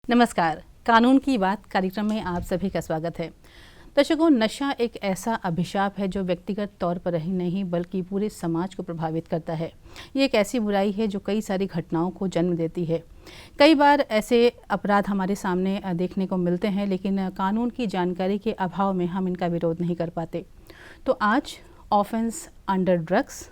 नमस्कार, कानून की बात कार्यक्रम में आप सभी का स्वागत है। दर्शकों, नशा एक ऐसा अभिशाप है जो व्यक्तिगत तौर पर ही नहीं बल्कि पूरे समाज को प्रभावित करता है। ये एक ऐसी बुराई है जो कई सारी घटनाओं को जन्म देती है। कई बार ऐसे अपराध हमारे सामने देखने को मिलते हैं, लेकिन कानून की जानकारी के अभाव में हम इनका विरोध नहीं कर पाते। तो आज offence under drugs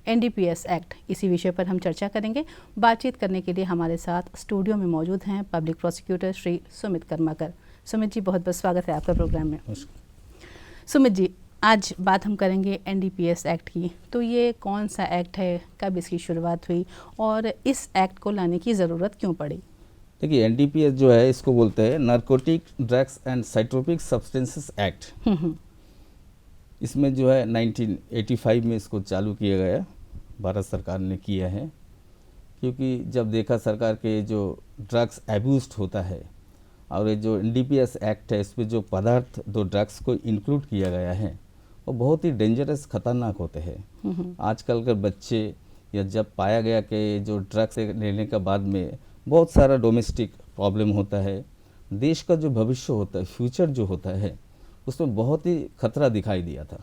NDPS act, इसी विषय पर हम चर्चा करेंगे। बातचीत करने के लिए हमारे साथ स्टूडियो में मौजूद हैं पब्लिक प्रोसिक्यूटर श्री सुमित कर्माकर। सुमित जी, बहुत बहुत स्वागत है आपका प्रोग्राम में। सुमित जी, आज बात हम करेंगे NDPS एक्ट की। तो ये कौन सा एक्ट है, कब इसकी शुरुआत हुई और इस एक्ट को लाने की ज़रूरत क्यों पड़ी? देखिए, NDPS जो है इसको बोलते हैं narcotic drugs and psychotropic substances act. इसमें जो है 1985 में इसको चालू किया गया, भारत सरकार ने किया है। क्योंकि जब देखा सरकार के जो ड्रग्स एब्यूज होता है और ये जो NDPS एक्ट है इसमें जो पदार्थ दो ड्रग्स को इंक्लूड किया गया है वो बहुत ही डेंजरस खतरनाक होते हैं। आजकल के बच्चे या जब पाया गया कि जो ड्रग्स लेने के बाद में बहुत सारा डोमेस्टिक प्रॉब्लम होता है, देश का जो भविष्य होता है, फ्यूचर जो होता है, उसमें बहुत ही खतरा दिखाई दिया था।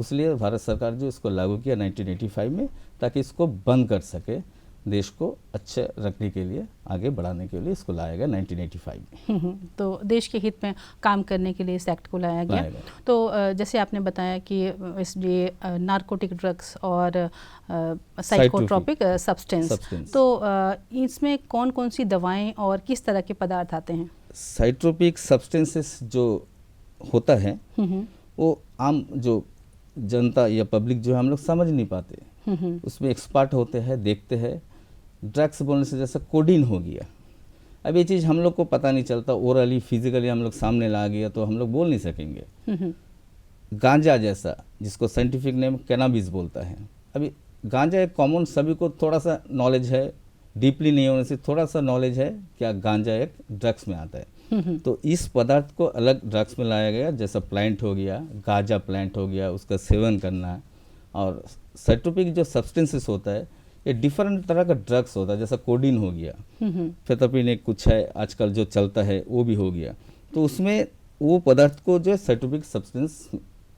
इसलिए भारत सरकार जो इसको लागू किया 1985 में, ताकि इसको बंद कर सके, देश को अच्छे रखने के लिए, आगे बढ़ाने के लिए इसको लाया गया 1985 में। तो देश के हित में काम करने के लिए इस एक्ट को लाया गया। तो जैसे आपने बताया कि ये नारकोटिक ड्रग्स और साइकोट्रोपिक सब्सटेंस, तो इसमें कौन कौन सी दवाएं और किस तरह के पदार्थ आते हैं? साइट्रोपिक सब्सटेंसेस जो होता है वो आम जो जनता या पब्लिक जो है हम लोग समझ नहीं पाते। उसमें एक्सपर्ट होते हैं, देखते हैं। ड्रग्स बोलने से जैसे कोडीन हो गया, अब ये चीज़ हम लोग को पता नहीं चलता, ओरली फिजिकली हम लोग सामने ला गया तो हम लोग बोल नहीं सकेंगे। गांजा जैसा, जिसको साइंटिफिक नेम कैनाबिस बोलता है, अभी गांजा एक कॉमन सभी को थोड़ा सा नॉलेज है, डीपली नहीं होने से थोड़ा सा नॉलेज है क्या गांजा एक ड्रग्स में आता है। तो इस पदार्थ को अलग ड्रग्स में लाया गया, जैसा प्लांट हो गया, गांजा प्लांट हो गया, उसका सेवन करना। और साइट्रोपिक जो सब्सटेंसेस होता है ये डिफरेंट तरह का ड्रग्स होता है, जैसा कोडीन हो गया, फेथापिन एक कुछ है आजकल जो चलता है, वो भी हो गया। तो उसमें वो पदार्थ को जो है साइट्रोपिक सब्सटेंस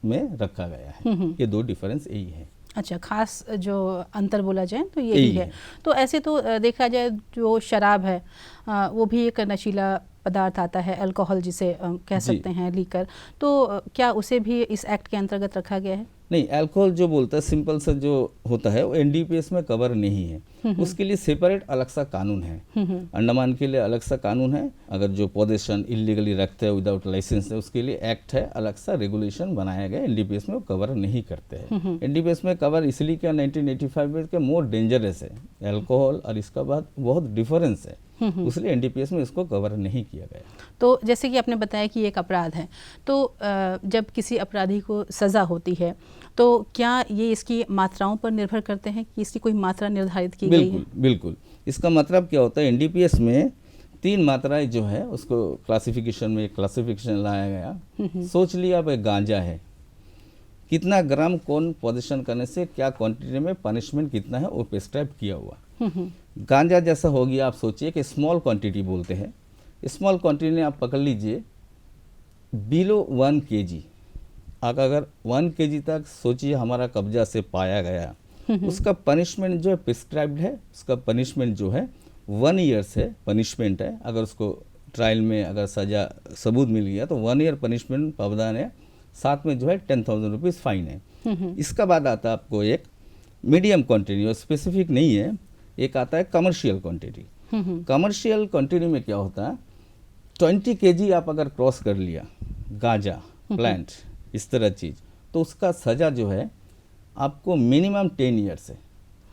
में रखा गया है। ये दो डिफरेंस यही है। अच्छा, खास जो अंतर बोला जाए तो यही है। तो ऐसे तो देखा जाए जो शराब है वो भी एक नशीला पदार्थ आता है, अल्कोहल जिसे कह सकते हैं, लीकर। तो क्या उसे भी इस एक्ट के अंतर्गत रखा गया है? नहीं, अल्कोहल जो बोलता है सिंपल सा जो होता है वो NDPS में कवर नहीं है। उसके लिए सेपरेट अलग सा कानून है। अंडमान के लिए अलग सा कानून है। अगर जो पोजेशन इलीगली रखते हैं विदाउट लाइसेंस है, उसके लिए एक्ट है, अलग सा रेगुलेशन बनाया गया। NDPS में वो कवर नहीं करते हैं। NDPS में कवर इसलिए क्या 1985 में क्या मोर डेंजरस है अल्कोहल, और इसका बाद बहुत डिफरेंस है, इसलिए NDPS में इसको कवर नहीं किया गया। तो जैसे कि आपने बताया कि एक अपराध है, तो जब किसी अपराधी को सज़ा होती है तो क्या ये इसकी मात्राओं पर निर्भर करते हैं कि इसकी कोई मात्रा निर्धारित की गई है? बिल्कुल। इसका मतलब क्या होता है, NDPS में 3 मात्राएं जो है उसको क्लासिफिकेशन में क्लासिफिकेशन लाया गया। सोच लिया भाई गांजा है, कितना ग्राम कौन पोजीशन करने से क्या क्वांटिटी में पनिशमेंट कितना है वो प्रिस्क्राइब किया हुआ। गांजा जैसा हो गया, आप सोचिए कि स्मॉल क्वांटिटी बोलते हैं। स्मॉल क्वांटिटी ने आप पकड़ लीजिए बिलो 1 kg, अगर 1 kg तक सोचिए हमारा कब्जा से पाया गया, उसका पनिशमेंट जो है प्रिस्क्राइब्ड है। उसका पनिशमेंट जो है 1 ईयर से पनिशमेंट है। अगर उसको ट्रायल में अगर सजा सबूत मिल गया तो 1 ईयर पनिशमेंट प्रावधान है, साथ में जो है 10,000 रुपीज़ फाइन है। इसका बाद आता है आपको एक मीडियम क्वांटिटी, और स्पेसिफिक नहीं है, एक आता है कमर्शियल क्वांटिटी। कमर्शियल क्वांटिटी में क्या होता है, 20 kg आप अगर क्रॉस कर लिया गांजा प्लांट इस तरह चीज़, तो उसका सज़ा जो है आपको मिनिमम 10 ईयर्स है,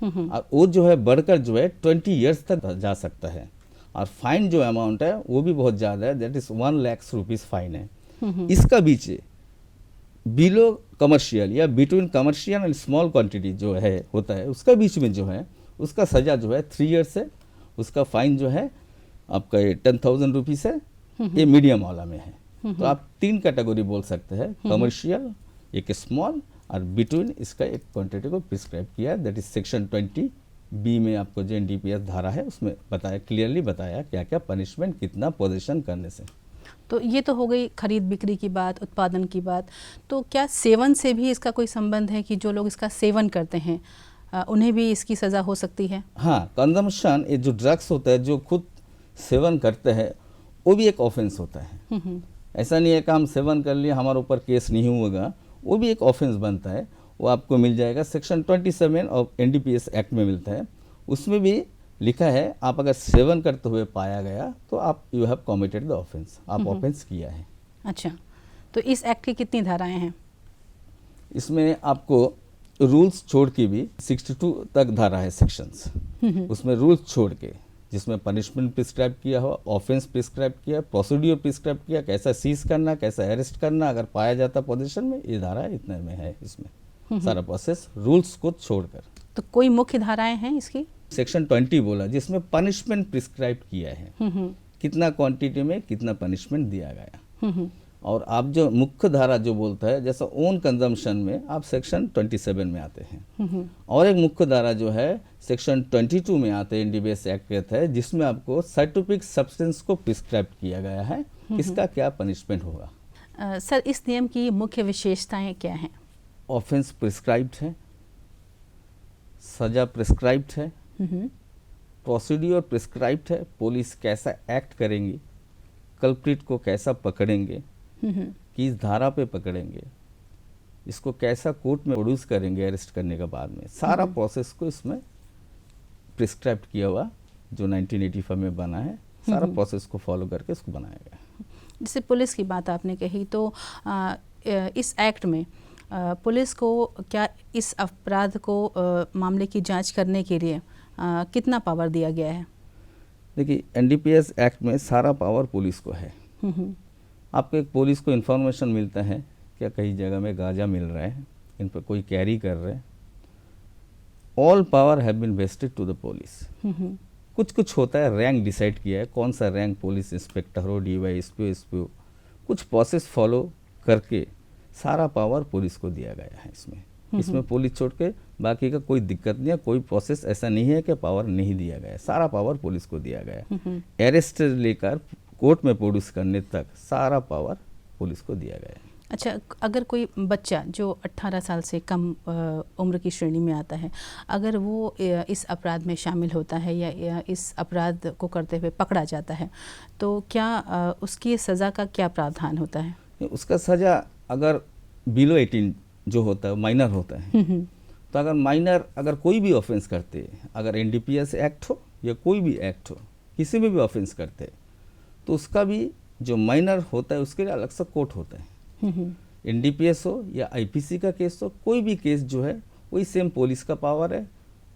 और वो जो है बढ़कर जो है 20 ईयर्स तक जा सकता है। और फाइन जो अमाउंट है वो भी बहुत ज़्यादा है, that is 1 lakh rupees fine है। इसका बीच बिलो कमर्शियल या between commercial and small quantity जो है होता है, उसका बीच में जो है उसका सज़ा जो है 3 ईयर्स है। उसका फाइन जो है आपका 10,000 रुपीज़ है, ये मीडियम वाला में है। तो आप 3 कैटेगरी बोल सकते हैं, कमर्शियल, एक स्मॉल और बिटवीन। इसका एक क्वांटिटी को प्रिस्क्राइब किया, दैट इज सेक्शन 20 बी में आपको जो एनडीपीएस धारा है उसमें बताया, क्लियरली बताया क्या क्या पनिशमेंट, कितना पोजीशन करने से। तो ये तो हो गई खरीद बिक्री की बात, उत्पादन की बात। तो क्या सेवन से भी इसका कोई संबंध है कि जो लोग इसका सेवन करते हैं उन्हें भी इसकी सज़ा हो सकती है? हाँ, कंजम्पशन, ये जो ड्रग्स होता है जो खुद सेवन करते हैं वो भी एक ऑफेंस होता है। ऐसा नहीं है कि हम सेवन कर लिए हमारे ऊपर केस नहीं होगा, वो भी एक ऑफेंस बनता है। वो आपको मिल जाएगा सेक्शन 27 ऑफ एनडीपीएस एक्ट में मिलता है। उसमें भी लिखा है आप अगर सेवन करते हुए पाया गया तो आप you have committed the offence, आप ऑफेंस किया है। अच्छा, तो इस एक्ट की कितनी धाराएं हैं? इसमें आपको रूल्स छोड़ के भी 62 तक धारा है सेक्शंस। उसमें रूल्स छोड़ के जिसमें पनिशमेंट प्रिस्क्राइब किया हो, ऑफेंस प्रिस्क्राइब किया, प्रोसीड्यूर प्रिस्क्राइब किया, कैसा सीज करना, कैसा अरेस्ट करना अगर पाया जाता पोजीशन में, ये धारा इतने में है। इसमें सारा प्रोसेस रूल्स को छोड़कर। तो कोई मुख्य धाराएं हैं इसकी? सेक्शन 20 बोला जिसमें पनिशमेंट प्रिस्क्राइब किया है, कितना क्वांटिटी में कितना पनिशमेंट दिया गया। और आप जो मुख्य धारा जो बोलता है जैसा ओन कंजम्पशन में आप सेक्शन 27 में आते हैं। और एक मुख्य धारा जो है सेक्शन 22 में आते हैं एनडीपीएस एक्ट के तहत, जिसमें आपको साइटोपिक सब्सटेंस को प्रिस्क्राइब किया गया है, इसका क्या पनिशमेंट होगा। सर, इस नियम की मुख्य विशेषताएं क्या हैं? ऑफेंस प्रिस्क्राइब्ड है, सजा प्रिस्क्राइब्ड है, प्रोसीड्यूर प्रिस्क्राइब्ड है, पुलिस कैसा एक्ट करेंगी, कल्प्रिट को कैसा पकड़ेंगे, किस धारा पे पकड़ेंगे, इसको कैसा कोर्ट में प्रोड्यूस करेंगे अरेस्ट करने के बाद में, सारा प्रोसेस को इसमें प्रिस्क्राइब किया हुआ जो 1985 में बना है, सारा प्रोसेस को फॉलो करके इसको बनाया गया। जैसे पुलिस की बात आपने कही, तो इस एक्ट में पुलिस को क्या इस अपराध को मामले की जांच करने के लिए कितना पावर दिया गया है? देखिए, एनडीपीएस एक्ट में सारा पावर पुलिस को है। आपको एक पुलिस को इन्फॉर्मेशन मिलता है क्या कई जगह में गांजा मिल रहा है, इन पर कोई कैरी कर रहे हैं, all power have been wasted to the police. कुछ कुछ होता है, रैंक डिसाइड किया है, कौन सा रैंक पुलिस इंस्पेक्टर हो, डीवाईएसपी, एसपी हो, कुछ प्रोसेस फॉलो करके सारा पावर पुलिस को दिया गया है। इसमें पुलिस छोड़ के बाकी का कोई दिक्कत नहीं है, कोई प्रोसेस ऐसा नहीं है कि पावर नहीं दिया गया है, सारा पावर पुलिस को दिया गया है। अरेस्ट लेकर कोर्ट में प्रोड्यूस करने तक सारा पावर पुलिस को दिया गया है। अच्छा, अगर कोई बच्चा जो 18 साल से कम उम्र की श्रेणी में आता है, अगर वो इस अपराध में शामिल होता है या इस अपराध को करते हुए पकड़ा जाता है, तो क्या उसकी सज़ा का क्या प्रावधान होता है? उसका सज़ा अगर बिलो 18 जो होता है माइनर होता है, तो अगर माइनर अगर कोई भी ऑफेंस करते, अगर एनडीपीएस एक्ट हो या कोई भी एक्ट हो, किसी में भी ऑफेंस करते, तो उसका भी जो माइनर होता है उसके लिए अलग सा कोर्ट होता है। एनडीपीएस हो या आईपीसी का केस हो, कोई भी केस जो है वही सेम पुलिस का पावर है,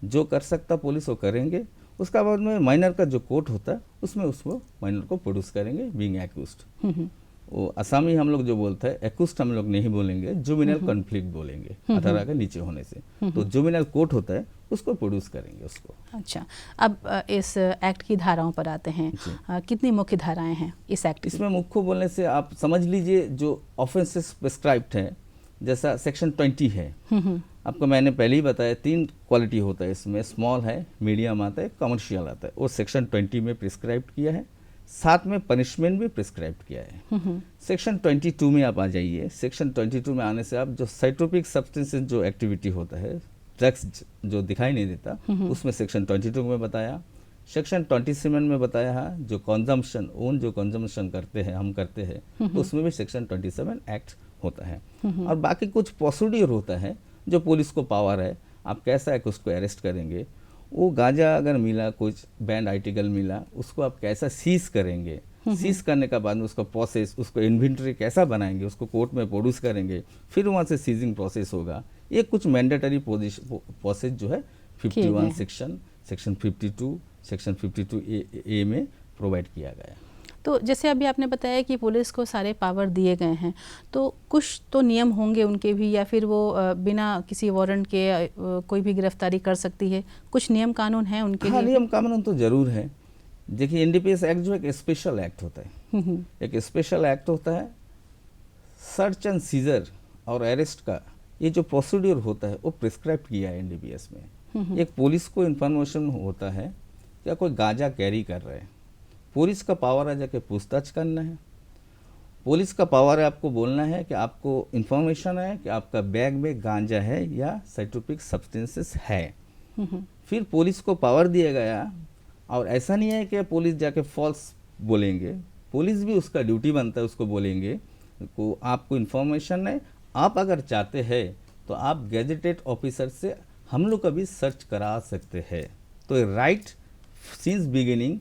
जो कर सकता पुलिस वो करेंगे। उसका बाद में माइनर का जो कोर्ट होता है उसमें उसको माइनर को प्रोड्यूस करेंगे बीइंग एक्यूज्ड। वो असामी हम लोग जो बोलते हैं एक्यूज्ड हम लोग नहीं बोलेंगे, जुवेनाइल कॉन्फ्लिक्ट बोलेंगे 18 के नीचे होने से। तो जुवेनाइल कोर्ट होता है उसको प्रोड्यूस करेंगे उसको। अच्छा, अब इस एक्ट की धाराओं पर आते हैं। कितनी मुख्य धाराएं हैं इस एक्ट की? इसमें मुख्य बोलने से आप समझ लीजिए जो ऑफेंसेस प्रिस्क्राइब्ड है, जैसा सेक्शन 20 है, आपको मैंने पहले ही बताया 3 क्वालिटी होता है इसमें, स्मॉल है, मीडियम आता है, कमर्शियल आता है, वो सेक्शन 20 में प्रिस्क्राइब किया है। साथ में पनिशमेंट भी प्रिस्क्राइब किया है। सेक्शन 22 में आप आ जाइए। सेक्शन 22 में आने से आप जो साइटोपिक सब्सटेंसेस जो एक्टिविटी होता है, ड्रग्स जो दिखाई नहीं देता, उसमें सेक्शन 22 में बताया। सेक्शन 27 में बताया है जो कंजम्पशन, ओन जो कंजम्पशन करते हैं हम करते हैं, तो उसमें भी सेक्शन 27 एक्ट होता है। और बाकी कुछ प्रोसीड्यूर होता है जो पुलिस को पावर है, आप कैसा है कि उसको अरेस्ट करेंगे। वो गांजा अगर मिला, कुछ बैंड आर्टिकल मिला, उसको आप कैसा सीज करेंगे, सीज करने का बाद में उसका प्रोसेस, उसको इन्वेंटरी कैसा बनाएंगे, उसको कोर्ट में प्रोड्यूस करेंगे, फिर वहाँ से सीजिंग प्रोसेस होगा। ये कुछ मैंडेटरी प्रोसेस जो है 51 सेक्शन 52, सेक्शन 52A में प्रोवाइड किया गया। तो जैसे अभी आपने बताया कि पुलिस को सारे पावर दिए गए हैं, तो कुछ तो नियम होंगे उनके भी, या फिर वो बिना किसी वारंट के कोई भी गिरफ्तारी कर सकती है? कुछ नियम कानून हैं उनके लिए? नियम कानून तो जरूर है। देखिए, एनडीपीएस एक्ट जो एक स्पेशल एक्ट होता है, एक स्पेशल एक्ट होता है। सर्च एंड सीजर और अरेस्ट का ये जो प्रोसीड्यूर होता है वो प्रिस्क्राइब किया है एनडीपीएस में। एक पुलिस को इन्फॉर्मेशन होता है क्या कोई गांजा कैरी कर रहे हैं, पुलिस का पावर है जाके पूछताछ करना है, पुलिस का पावर है आपको बोलना है कि आपको इन्फॉर्मेशन है कि आपका बैग में गांजा है या साइकोट्रोपिक सब्सटेंसेस है। फिर पुलिस को पावर दिया गया, और ऐसा नहीं है कि पुलिस जाके फॉल्स बोलेंगे, पुलिस भी उसका ड्यूटी बनता है, उसको बोलेंगे को आपको इन्फॉर्मेशन है, आप अगर चाहते हैं तो आप गैजेटेड ऑफिसर से हम लोग का भी सर्च करा सकते हैं। तो राइट सिंस बिगिनिंग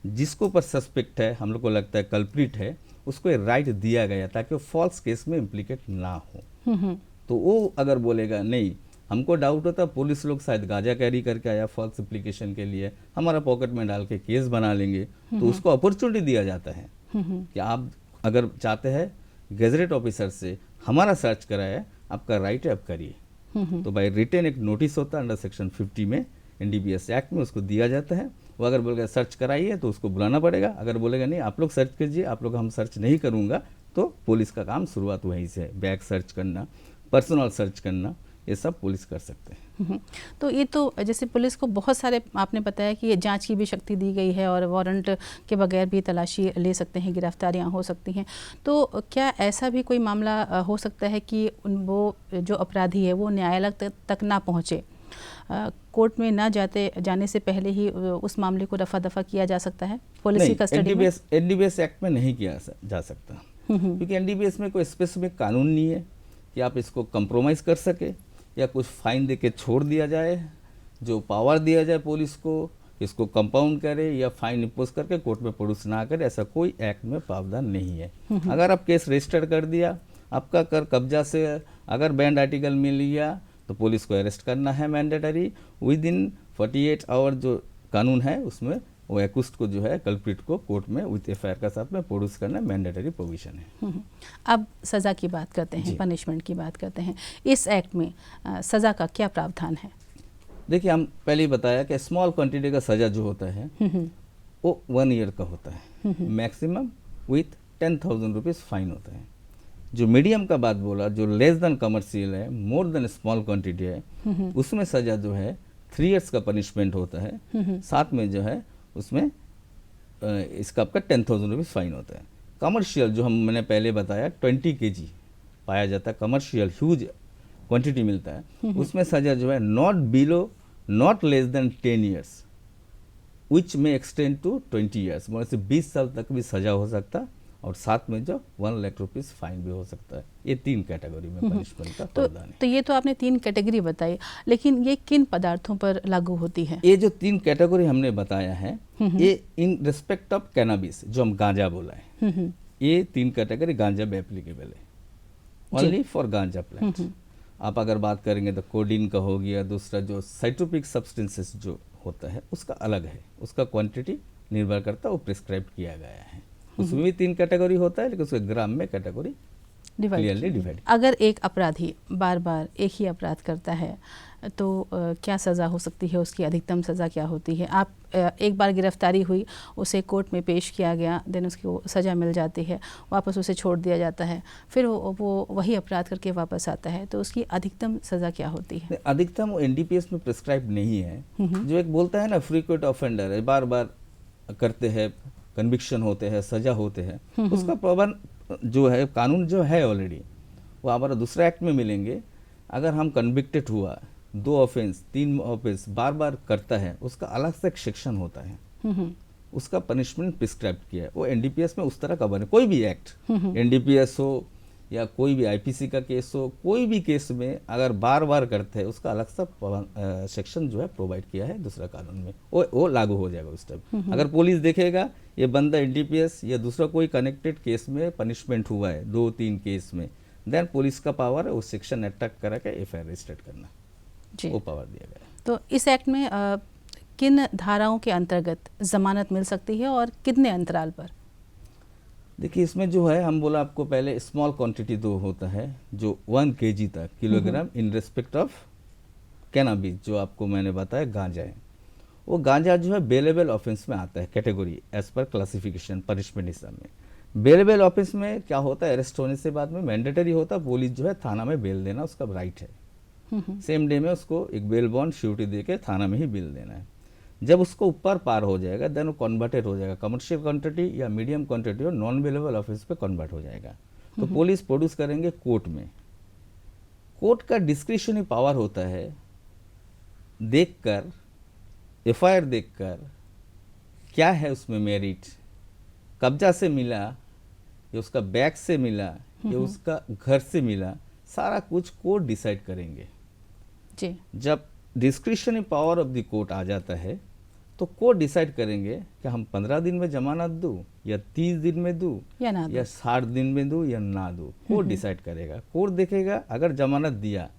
जिसको पर सस्पेक्ट है, हम लोग को लगता है कल्प्रिट है, उसको ये राइट दिया गया ताकि वो फॉल्स केस में इम्प्लीकेट ना हो। तो वो अगर बोलेगा नहीं हमको डाउट होता पुलिस लोग शायद गांजा कैरी करके आया फॉल्स एप्लीकेशन के लिए, हमारा पॉकेट में डाल के केस बना लेंगे, तो उसको अपॉर्चुनिटी दिया जाता है कि आप अगर चाहते हैं गैजेटेड ऑफिसर से हमारा सर्च कराया, आपका राइट है, आप करिए। तो बाय रिटन एक नोटिस होता है अंडर सेक्शन 50 में NDPS एक्ट में, उसको दिया जाता है। वो अगर बोलेगा सर्च कराइए तो उसको बुलाना पड़ेगा, अगर बोलेगा नहीं आप लोग सर्च कीजिए, आप लोग हम सर्च नहीं करूँगा, तो पुलिस का काम शुरुआत वहीं से है। बैग सर्च करना, पर्सनल सर्च करना, ये सब पुलिस कर सकते हैं। तो ये तो जैसे पुलिस को बहुत सारे आपने बताया कि ये जांच की भी शक्ति दी गई है और वारंट के बगैर भी तलाशी ले सकते हैं, गिरफ्तारियां हो सकती हैं। तो क्या ऐसा भी कोई मामला हो सकता है कि वो जो अपराधी है वो न्यायालय तक ना पहुँचे, कोर्ट में ना जाने से पहले ही उस मामले को रफा दफा किया जा सकता है पुलिस की कस्टडी में? NDPS एक्ट में नहीं किया जा सकता, क्योंकि NDPS में कोई स्पेसिफिक कानून नहीं है कि आप इसको कंप्रोमाइज़ कर सके या कुछ फाइन दे के छोड़ दिया जाए। जो पावर दिया जाए पुलिस को इसको कंपाउंड करे या फाइन इम्पोज करके कोर्ट में प्रोड्यूस ना करे, ऐसा कोई एक्ट में प्रावधान नहीं है। अगर आप केस रजिस्टर कर दिया, आपका कर कब्जा से अगर बैंड आर्टिकल मिल लिया, तो पुलिस को अरेस्ट करना है मैंडेटरी विद इन 48 आवर। जो कानून है उसमें वो एक्यूज्ड को जो है कल्प्रिट को कोर्ट में विद FIR का साथ में प्रोड्यूस करना मैंडेटरी प्रोविजन है। अब सज़ा की बात करते हैं, पनिशमेंट की बात करते हैं। इस एक्ट में सज़ा का क्या प्रावधान है? देखिए हम पहले ही बताया कि स्मॉल क्वांटिटी का सज़ा जो होता है वो 1 ईयर का होता है, मैक्सिमम विथ 10,000 रुपीज़ फाइन होता है। जो मीडियम का बात बोला, जो लेस देन कमर्शियल है, मोर देन स्मॉल क्वांटिटी है, उसमें सज़ा जो है 3 ईयर्स का पनिशमेंट होता है, साथ में जो है उसमें इसका आपका 10,000 रुपीज़ फाइन होता है। कमर्शियल जो मैंने पहले बताया 20 kg पाया जाता है, कमर्शियल ह्यूज क्वांटिटी मिलता है, उसमें सज़ा जो है not less than 10 years which में एक्सटेंड टू 20 ईयर्स, मतलब से 20 साल तक भी सज़ा हो सकता है, और साथ में जो 1 लाख रुपीज़ फाइन भी हो सकता है। ये 3 कैटेगरी में पनिशमेंट का प्रावधान है। तो ये तो आपने 3 कैटेगरी बताई, लेकिन ये किन पदार्थों पर लागू होती है? ये जो 3 कैटेगरी हमने बताया है, ये इन रिस्पेक्ट ऑफ कैनाबिस, जो हम गांजा बोला है, ये 3 कैटेगरी गांजा में एप्लीकेबल है, ओनली फॉर गांजा प्लांट। आप अगर बात करेंगे तो कोडीन का हो गया, दूसरा जो साइट्रोपिक सब्सटेंसेस जो होता है उसका अलग है, उसका क्वांटिटी निर्भर करता है, वो प्रिस्क्राइब किया गया है। उसमें भी 3 कैटेगरी होता है, लेकिन उसके ग्राम में कैटेगरी क्लियरली डिवाइड। अगर एक अपराधी बार बार एक ही अपराध करता है तो क्या सज़ा हो सकती है, उसकी अधिकतम सज़ा क्या होती है? आप एक बार गिरफ्तारी हुई, उसे कोर्ट में पेश किया गया, देन उसकी सज़ा मिल जाती है, वापस उसे छोड़ दिया जाता है, फिर वो वही अपराध करके वापस आता है, तो उसकी अधिकतम सज़ा क्या होती है? अधिकतम वो NDPS में प्रिस्क्राइब नहीं है। जो एक बोलता है ना फ्रीक्वेंट ऑफेंडर है, बार बार करते हैं, कन्विक्शन होते हैं, सज़ा होते हैं, उसका प्रावधान जो है कानून जो है ऑलरेडी वो हमारा दूसरा एक्ट में मिलेंगे। अगर हम कन्विक्टेड हुआ 2 ऑफेंस 3 ऑफेंस बार बार करता है, उसका अलग से एक सेक्शन होता है, उसका पनिशमेंट प्रिस्क्राइब किया है। वो NDPS में उस तरह का बने, कोई भी एक्ट NDPS हो या कोई भी IPC का केस हो, कोई भी केस में अगर बार बार करते हैं उसका अलग सा सेक्शन जो है प्रोवाइड किया है दूसरा कानून में, वो लागू हो जाएगा उस टाइम। अगर पुलिस देखेगा ये बंदा NDPS या दूसरा कोई कनेक्टेड केस में पनिशमेंट हुआ है 2-3 केस में, देन पुलिस का पावर है उस सेक्शन अटैक करा के FIR रजिस्टर करना, वो पावर दिया गया। तो इस एक्ट में किन धाराओं के अंतर्गत जमानत मिल सकती है और कितने अंतराल पर? देखिए इसमें जो है हम बोला आपको पहले स्मॉल क्वांटिटी तो होता है जो 1 kg तक kilogram in respect of cannabis, जो आपको मैंने बताया गांजा है, वो गांजा जो है बेलेबल ऑफेंस में आता है category as per classification punishment हिसाब में। बेलेबल ऑफेंस में क्या होता है, अरेस्ट होने से बाद में मैंडेटरी होता है, पुलिस जो है थाना में बेल देना उसका राइट है। सेम डे में उसको एक बेल बॉन्ड श्योरिटी दे के थाना में ही बिल देना है। जब उसको ऊपर पार हो जाएगा देन वो कन्वर्टेड हो जाएगा, कमर्शियल क्वांटिटी या मीडियम क्वांटिटी और नॉन अवेलेबल ऑफिस पे कन्वर्ट हो जाएगा। तो पुलिस प्रोड्यूस करेंगे कोर्ट में। कोर्ट का डिस्क्रिशनरी पावर होता है देखकर, एफआईआर देखकर क्या है उसमें मेरिट, कब्जा से मिला या उसका बैग से मिला या उसका घर से मिला, सारा कुछ कोर्ट डिसाइड करेंगे जी। जब discretionary power of the court आ जाता है तो कोर्ट डिसाइड करेंगे कि हम 15 दिन में जमानत दूं या 30 दिन में दूं या ना या 60 दिन में दूं या ना दूं, कोर्ट डिसाइड करेगा। कोर्ट देखेगा अगर जमानत दिया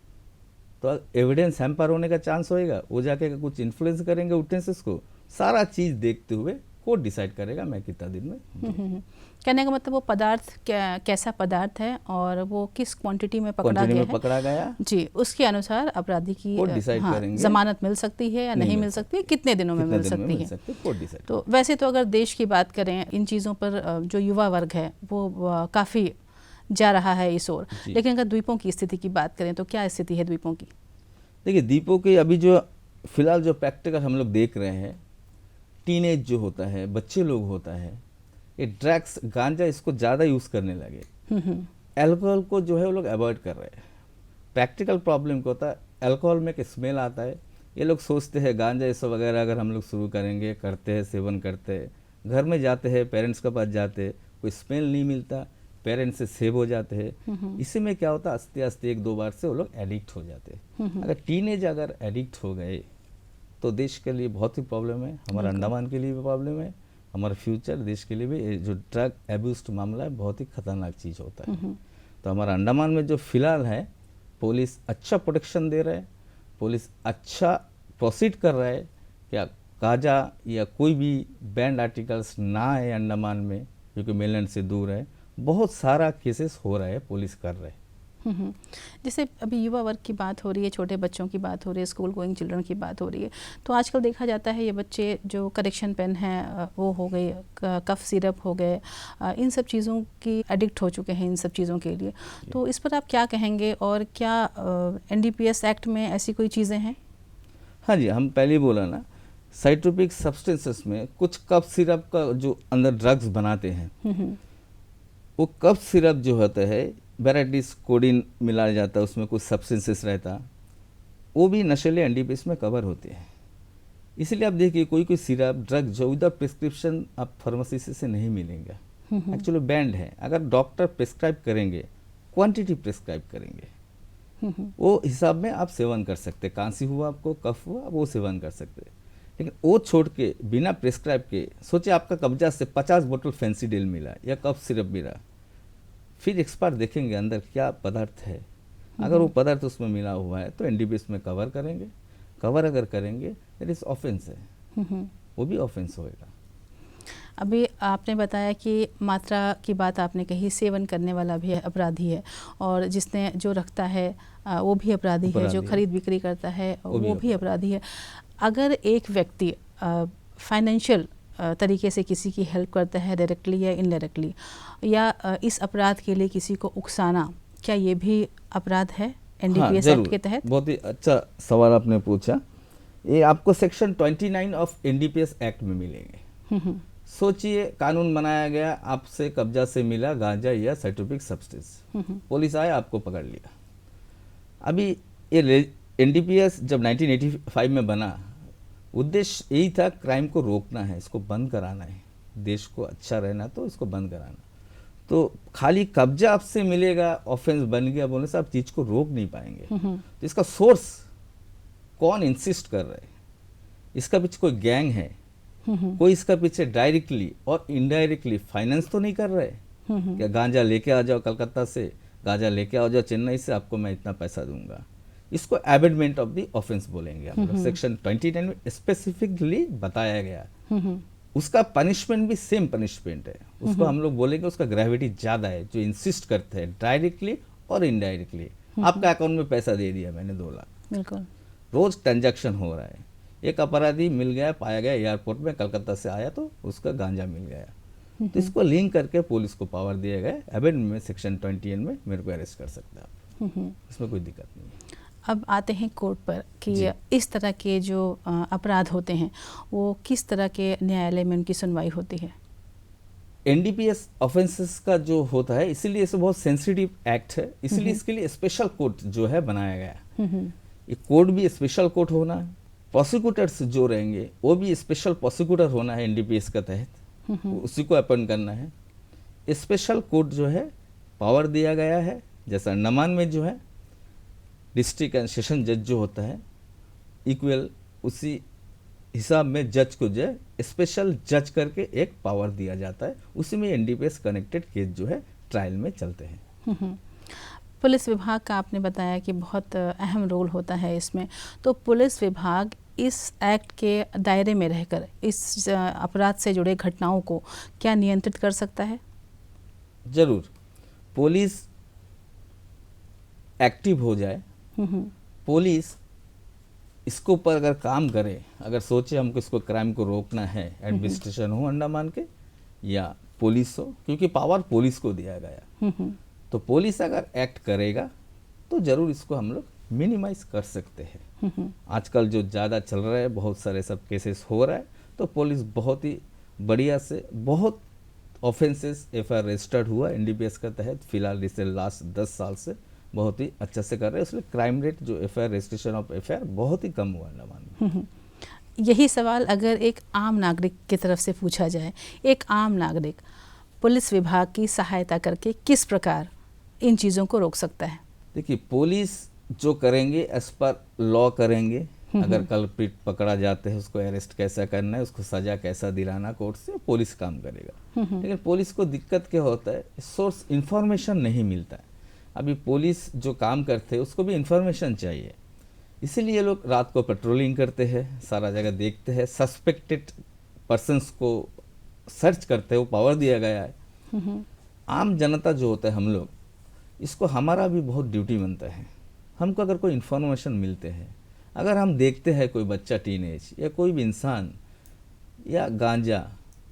तो एविडेंस हैम्पर होने का चांस होएगा, वो जाके कुछ इन्फ्लुएंस करेंगे विटनेसेस को, सारा चीज देखते हुए कोर्ट डिसाइड करेगा मैं कितना दिन में दूं। कहने का मतलब वो पदार्थ कैसा पदार्थ है और वो किस क्वांटिटी में पकड़ा गया जी, उसके अनुसार अपराधी की जमानत मिल सकती है या नहीं मिल सकती है, कितने दिनों में मिल सकती है। तो वैसे तो अगर देश की बात करें इन चीज़ों पर जो युवा वर्ग है वो काफ़ी जा रहा है इस ओर, लेकिन अगर द्वीपों की स्थिति की बात करें तो क्या स्थिति है द्वीपों की? देखिए द्वीपों की अभी जो फिलहाल जो प्रैक्टिकल हम लोग देख रहे हैं, टीनेज जो होता है, बच्चे लोग होता है, ये ड्रग्स गांजा इसको ज़्यादा यूज़ करने लगे, अल्कोहल को जो है वो लोग अवॉइड कर रहे हैं। प्रैक्टिकल प्रॉब्लम क्या होता है, अल्कोहल में एक स्मेल आता है, ये लोग सोचते हैं गांजा ये सब वगैरह अगर हम लोग शुरू करेंगे, करते हैं, सेवन करते हैं, घर में जाते हैं, पेरेंट्स के पास जाते हैं, कोई स्मेल नहीं मिलता, पेरेंट्स से सेव हो जाते हैं। इसी में क्या होता है आस्ते आस्ते 1-2 बार से वो लोग एडिक्ट हो जाते हैं। अगर टीनेज अगर एडिक्ट हो गए तो देश के लिए बहुत ही प्रॉब्लम है, हमारे अंडमान के लिए भी प्रॉब्लम है, हमारा फ्यूचर देश के लिए भी जो ड्रग एब्यूज मामला है बहुत ही खतरनाक चीज़ होता है। तो हमारा अंडमान में जो फिलहाल है पुलिस अच्छा प्रोटेक्शन दे रहा है, पुलिस अच्छा प्रोसीड कर रहा है, क्या गांजा या कोई भी बैंड आर्टिकल्स ना है अंडमान में क्योंकि मेनलैंड से दूर है, बहुत सारा केसेस हो रहा है, पुलिस कर रहे हैं। जैसे अभी युवा वर्ग की बात हो रही है, छोटे बच्चों की बात हो रही है, स्कूल गोइंग चिल्ड्रन की बात हो रही है, तो आजकल देखा जाता है ये बच्चे जो करेक्शन पेन है वो हो गए, कफ सिरप हो गए, इन सब चीज़ों की एडिक्ट हो चुके हैं इन सब चीज़ों के लिए। तो इस पर आप क्या कहेंगे और क्या NDPS एक्ट में ऐसी कोई चीज़ें हैं? हाँ जी, हम पहले ही बोला ना, साइट्रोपिक सब्सटेंसेस में कुछ कफ सिरप का जो अंदर ड्रग्स बनाते हैं, वो कफ सिरप जो होता है वेराइटीज कोडिन मिलाया जाता है, उसमें कुछ सब्सटेंसेस रहता, वो भी नशीले NDPS में कवर होते हैं। इसलिए आप देखिए कोई सिरप ड्रग जो विदाउट प्रिस्क्रिप्शन आप फार्मेसी से नहीं मिलेंगे, एक्चुअली बैंड है। अगर डॉक्टर प्रिस्क्राइब करेंगे, क्वांटिटी प्रिस्क्राइब करेंगे, वो हिसाब में आप सेवन कर सकते। खांसी हुआ आपको, कफ हुआ, वो सेवन कर सकते। लेकिन वो छोड़ के बिना प्रिस्क्राइब के सोचे आपका कब्जा से 50 बोतल फैंसीडेल मिला या कफ सिरप मिला, फिर एक्सपर्ट देखेंगे अंदर क्या पदार्थ है। अगर वो पदार्थ उसमें मिला हुआ है तो NDPS में कवर करेंगे। कवर अगर करेंगे दैट इज ऑफेंस है, वो भी ऑफेंस होएगा। अभी आपने बताया कि मात्रा की बात आपने कही, सेवन करने वाला भी अपराधी है और जिसने जो रखता है वो भी अपराधी है, जो खरीद बिक्री करता है वो भी अपराधी है। अगर एक व्यक्ति फाइनेंशियल तरीके से किसी की हेल्प करता है डायरेक्टली या इनडायरेक्टली, या इस अपराध के लिए किसी को उकसाना, क्या ये भी अपराध है NDPS एक्ट के तहत? बहुत ही अच्छा सवाल आपने पूछा। ये आपको सेक्शन 29 ऑफ NDPS एक्ट में मिलेंगे। सोचिए कानून बनाया गया, आपसे कब्जा से मिला गांजा या साइट्रोपिक सब्सटेंस, पुलिस आया आपको पकड़ लिया। अभी ये NDPS जब 1985 में बना, उद्देश्य यही था क्राइम को रोकना है, इसको बंद कराना है, देश को अच्छा रहना तो इसको बंद कराना। तो खाली कब्जा आपसे मिलेगा ऑफेंस बन गया बोलने से आप चीज को रोक नहीं पाएंगे। तो इसका सोर्स कौन इंसिस्ट कर रहा है, इसका पीछे कोई गैंग है, कोई इसका पीछे डायरेक्टली और इनडायरेक्टली फाइनेंस तो नहीं कर रहे क्या गांजा लेके आ जाओ कलकत्ता से, गांजा लेके आ जाओ चेन्नई से, आपको मैं इतना पैसा दूंगा। इसको एबेडमेंट ऑफ द ऑफेंस बोलेंगे हम लोग। सेक्शन 29 में स्पेसिफिकली बताया गया। उसका पनिशमेंट भी सेम पनिशमेंट है, उसको हम लोग बोलेंगे उसका ग्रेविटी ज्यादा है, जो इंसिस्ट करते हैं डायरेक्टली और इनडायरेक्टली। आपका अकाउंट में पैसा दे दिया मैंने 2 लाख, बिल्कुल रोज ट्रांजैक्शन हो रहा है। एक अपराधी मिल गया, पाया गया एयरपोर्ट में, कलकत्ता से आया तो उसका गांजा मिल गया, तो इसको लिंक करके पुलिस को पावर दिया गया, एबेडमेंट में सेक्शन 20 में मेरे को अरेस्ट कर सकते हैं आप, इसमें कोई दिक्कत नहीं है। अब आते हैं कोर्ट पर कि जी। इस तरह के जो अपराध होते हैं वो किस तरह के न्यायालय में उनकी सुनवाई होती है। एनडीपीएस ऑफेंसेस का जो होता है, इसीलिए इसे बहुत सेंसिटिव एक्ट है, इसलिए इसके लिए स्पेशल कोर्ट जो है बनाया गया है। ये कोर्ट भी स्पेशल कोर्ट होना है, प्रोसिक्यूटर्स जो रहेंगे वो भी स्पेशल प्रोसिक्यूटर होना है एनडीपीएस के तहत, उसी को अपॉइंट करना है। स्पेशल कोर्ट जो है पावर दिया गया है, जैसा अंडमान में जो है डिस्ट्रिक्ट एंड सेशन जज जो होता है इक्वल, उसी हिसाब में जज को जो है स्पेशल जज करके एक पावर दिया जाता है, उसी में एनडीपीएस कनेक्टेड केस जो है ट्रायल में चलते हैं। पुलिस विभाग का आपने बताया कि बहुत अहम रोल होता है इसमें, तो पुलिस विभाग इस एक्ट के दायरे में रहकर इस अपराध से जुड़े घटनाओं को क्या नियंत्रित कर सकता है? जरूर, पुलिस एक्टिव हो जाए, पुलिस इसके ऊपर अगर काम करे, अगर सोचे हमको इसको क्राइम को रोकना है, एडमिनिस्ट्रेशन हो अंडमान के या पुलिस हो, क्योंकि पावर पुलिस को दिया गया, तो पुलिस अगर एक्ट करेगा तो जरूर इसको हम लोग मिनिमाइज कर सकते हैं। आजकल जो ज़्यादा चल रहा है, बहुत सारे सब केसेस हो रहा है, तो पुलिस बहुत ही बढ़िया से बहुत ऑफेंसेस एफआईआर रजिस्टर्ड हुआ एनडीपीएस के तहत, फिलहाल इसे लास्ट 10 साल से बहुत ही अच्छे से कर रहे हैं, इसलिए क्राइम रेट जो एफआईआर रजिस्ट्रेशन ऑफ एफआईआर बहुत ही कम हुआ अंडमान में। यही सवाल अगर एक आम नागरिक की तरफ से पूछा जाए, एक आम नागरिक पुलिस विभाग की सहायता करके किस प्रकार इन चीज़ों को रोक सकता है? देखिए, पुलिस जो करेंगे एज पर लॉ करेंगे, अगर कल्प्रिट पकड़ा जाते हैं उसको अरेस्ट कैसा करना है, उसको सजा कैसा दिलाना कोर्ट से, पुलिस काम करेगा। लेकिन पुलिस को दिक्कत क्या होता है, सोर्स इंफॉर्मेशन नहीं मिलता है। अभी पुलिस जो काम करते हैं उसको भी इंफॉर्मेशन चाहिए, इसीलिए लोग रात को पेट्रोलिंग करते हैं, सारा जगह देखते हैं, सस्पेक्टेड पर्सन्स को सर्च करते हैं, वो पावर दिया गया है। आम जनता जो होता है हम लोग, इसको हमारा भी बहुत ड्यूटी बनता है। हमको अगर कोई इन्फॉर्मेशन मिलते हैं, अगर हम देखते हैं कोई बच्चा टीनेज या कोई भी इंसान या गांजा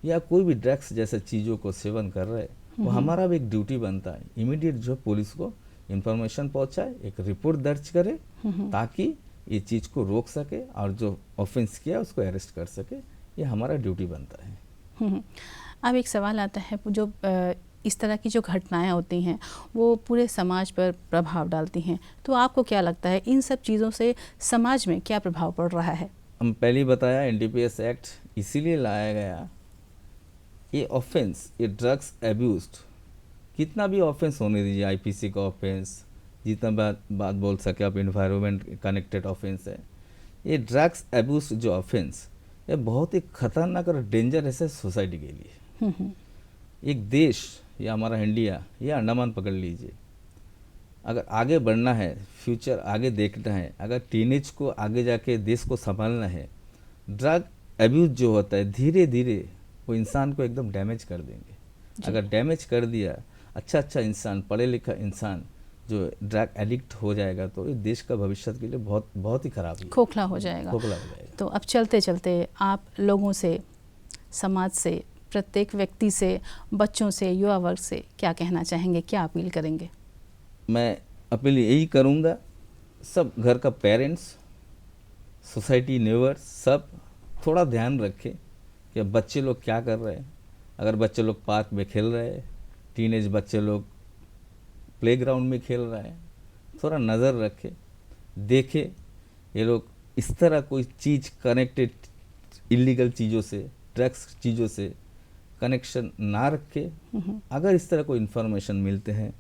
या कोई भी ड्रग्स जैसे चीज़ों को सेवन कर रहे हैं, वो हमारा भी एक ड्यूटी बनता है, इमीडिएट जो पुलिस को इंफॉर्मेशन पहुंचाए, एक रिपोर्ट दर्ज करे, ताकि ये चीज़ को रोक सके और जो ऑफेंस किया उसको अरेस्ट कर सके, ये हमारा ड्यूटी बनता है। अब एक सवाल आता है, जो इस तरह की जो घटनाएं होती हैं वो पूरे समाज पर प्रभाव डालती हैं, तो आपको क्या लगता है इन सब चीज़ों से समाज में क्या प्रभाव पड़ रहा है? हम पहले ही बताया, एनडीपीएस एक्ट इसीलिए लाया गया, ये ऑफेंस, ये ड्रग्स एब्यूज्ड, कितना भी ऑफेंस होने दीजिए, आईपीसी का ऑफेंस, जितना बात बोल सके आप, इन्वायरमेंट कनेक्टेड ऑफेंस है, ये ड्रग्स एब्यूज जो ऑफेंस, ये बहुत ही खतरनाक और डेंजरस है सोसाइटी के लिए। एक देश या हमारा इंडिया या अंडमान पकड़ लीजिए, अगर आगे बढ़ना है, फ्यूचर आगे देखना है, अगर टीनेज को आगे जाके देश को संभालना है, ड्रग एब्यूज जो होता है धीरे धीरे वो इंसान को एकदम डैमेज कर देंगे। अगर डैमेज कर दिया, अच्छा इंसान, पढ़े लिखा इंसान जो ड्रग एडिक्ट हो जाएगा, तो ये देश का भविष्य के लिए बहुत ही खराब है, खोखला हो जाएगा। तो अब चलते चलते आप लोगों से, समाज से, प्रत्येक व्यक्ति से, बच्चों से, युवा वर्ग से क्या कहना चाहेंगे, क्या अपील करेंगे? मैं अपील यही करूँगा, सब घर का पेरेंट्स, सोसाइटी, नेबर्स, सब थोड़ा ध्यान रखें कि बच्चे लोग क्या कर रहे हैं। अगर बच्चे लोग पार्क में खेल रहे हैं, टीनेज बच्चे लोग प्लेग्राउंड में खेल रहे हैं, थोड़ा नज़र रखें, देखें ये लोग इस तरह कोई चीज़ कनेक्टेड इलीगल चीज़ों से, ड्रग्स चीज़ों से कनेक्शन ना रखे। अगर इस तरह कोई इन्फॉर्मेशन मिलते हैं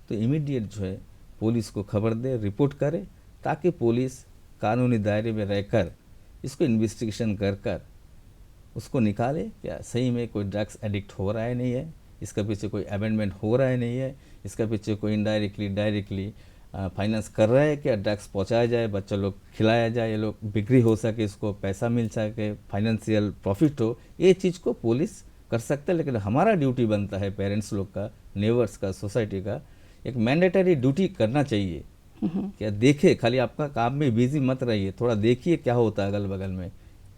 तो इमीडिएट जो है पुलिस को खबर दे, रिपोर्ट करे, ताकि पुलिस कानूनी दायरे में रहकर इसको इन्वेस्टिगेशन कर उसको निकाले, क्या सही में कोई ड्रग्स एडिक्ट हो रहा है नहीं है, इसका पीछे कोई अमेंडमेंट हो रहा है नहीं है, इसका पीछे कोई इनडायरेक्टली डायरेक्टली फाइनेंस कर रहा है, क्या ड्रग्स पहुंचाया जाए, बच्चा लोग खिलाया जाए, ये लोग बिक्री हो सके, इसको पैसा मिल सके, फाइनेंशियल प्रॉफिट हो, ये चीज़ को पुलिस कर सकते हैं। लेकिन हमारा ड्यूटी बनता है पेरेंट्स लोग का, नेबर्स का, सोसाइटी का, एक मैंडेटरी ड्यूटी करना चाहिए। क्या देखे, खाली आपका काम में बिजी मत रहिए, थोड़ा देखिए क्या होता है अगल बगल में,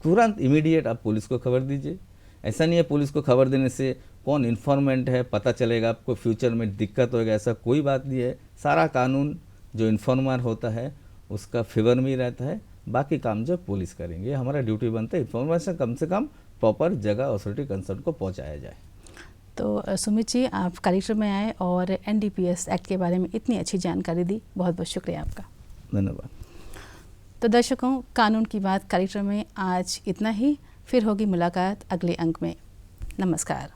तुरंत इमीडिएट आप पुलिस को खबर दीजिए। ऐसा नहीं है पुलिस को खबर देने से कौन इन्फॉर्मेंट है पता चलेगा आपको, फ्यूचर में दिक्कत होगा, ऐसा कोई बात नहीं है। सारा कानून जो इन्फॉर्मर होता है उसका फेवर में ही रहता है, बाकी काम जो पुलिस करेंगे। हमारा ड्यूटी बनता है इन्फॉर्मेशन कम से कम प्रॉपर जगह अथॉरिटी कंसर्न को पहुंचाया जाए। तो सुमित जी, आप कार्यक्रम में आए और एनडीपीएस एक्ट के बारे में इतनी अच्छी जानकारी दी, बहुत बहुत शुक्रिया आपका। धन्यवाद। तो दर्शकों, कानून की बात कार्यक्रम में आज इतना ही। फिर होगी मुलाकात अगले अंक में। नमस्कार।